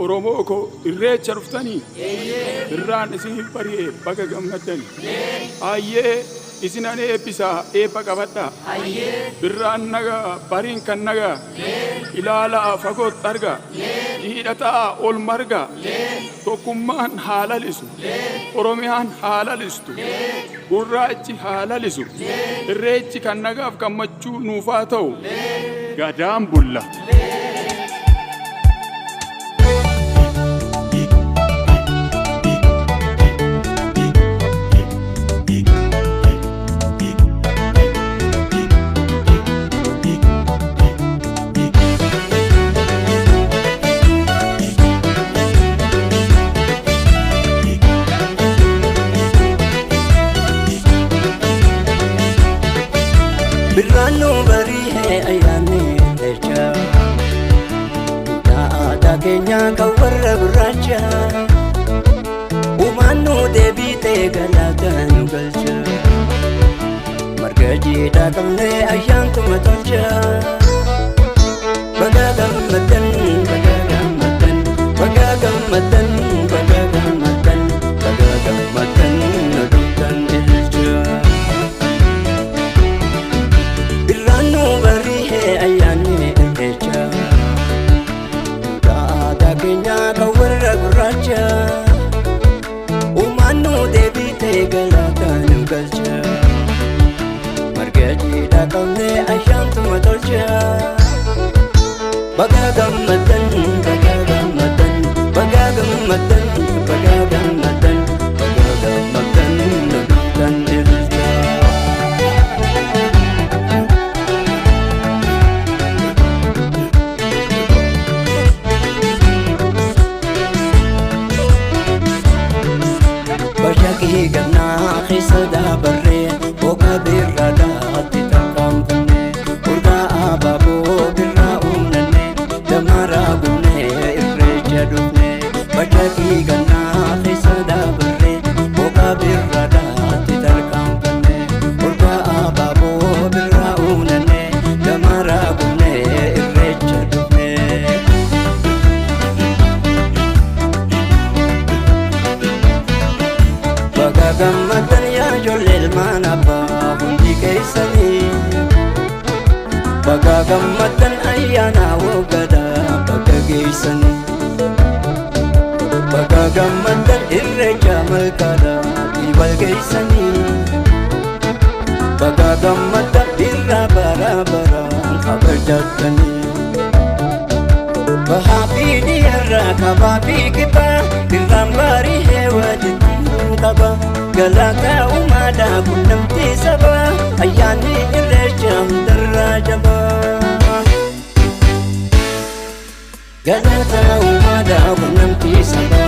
Oromoko irreecha dhuftanii irraan isin bari'e baga gammaddani. Ayyee isinan eebbisaa eebba qabadhaa. Irraan nagaa bariin kan nagaa ilaalaa fagootti argaa hidhataa ol margaa tokkummaan haa lalisu Oromiyaan haa lalistu gurraachi haa lalisu irreechi kan nagaaf gammachuu nuuf haa ta'u gadaan bulla. Birrano bari hai ayane lecha da ada kenya kawarra buracha umanu debi te galatan galcha margaji da kamne ayan tumatoncha bagagam matan bagagam matan bagagam matan bagagam matan bagagam matan nadutan ilcha bari hai ayane lecha da ada kenya kawarra buracha umanu debi te galatan galcha margaji da kamne ayan tumatoncha bagagam matan bagagam matan bagagam matan bagagam matan bagagam matan nadutan ilcha bajaki ganna khisada barre oka birada titakam tunne urga ababo birra umnne damara gunne irrecha dufne bajaki ganna khisada barre oka birada titakam tunne urga ababo birra umnne damara gunne irrecha dufne bagagam matan ya jolel manapa hundi kaisani bagagam matan ayana wogada bagagisani bagagam matan irrecha malkada ibal kaisani bagagam matan irra bara bara khabarjatani bahapi diarra kabapi kipa dirambari hewadi kaba galaka umada kunamti saba ayani irrecha darra jaba galaka umada kunamti saba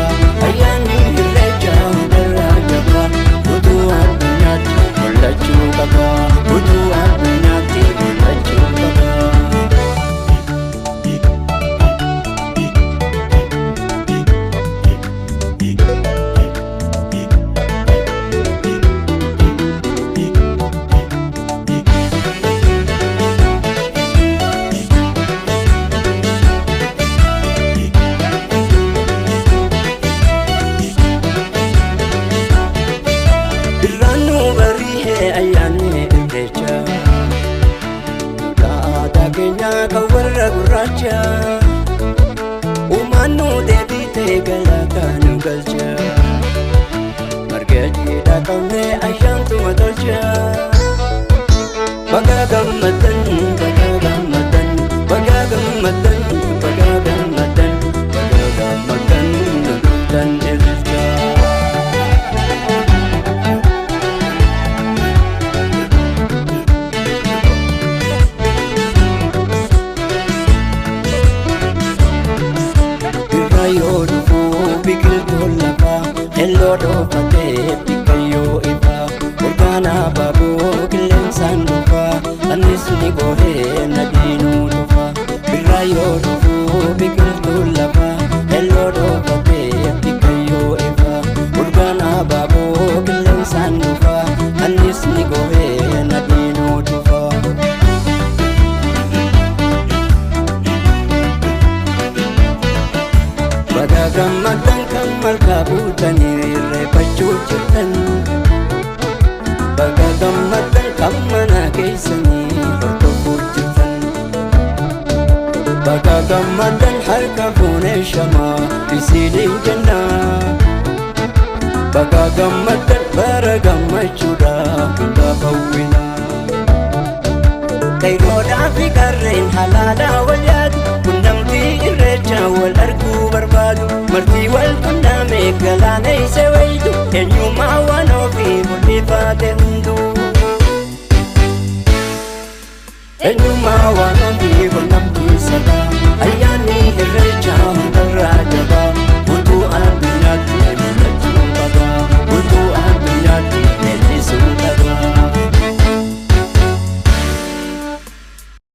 ayani irrecha darra jaba budu adunyati mulachu kaba budu adunyati mulachu kaba kawarra buracha umanu debi te galatan galcha margaji da kamne ayan tumatoncha bagagam matan bagagam matan bagagam matan bagagam matan bagagam matan nadutan ilcha hello do pate pikayo iba organa babu kilen sandufa anisuni gohe nadinu dufa birayo do bikil tulaba hello do pate pikayo iba organa babu kilen sandufa anisuni gohe nadinu dufa gammadan kan malkaa buutanii irreeffachuu jirtan baga gammadan kan mana keessanii hordofuu jirtan baga gammadan harka fuunee shamaa isiiniin jennaa baga gammadan bara gammachuudhaaf hundaaf hawwinaa Kayroodhaa fi qarreen halaalaa wal yaadu qunnamtii irreecha wal arguu barbaadu martii wal qunnamee galaana isa waydu eenyummaa waan ofii mul'ifaate hunduu eenyummaa waan ofii qunnamtii sabaa ayyaanni irreecha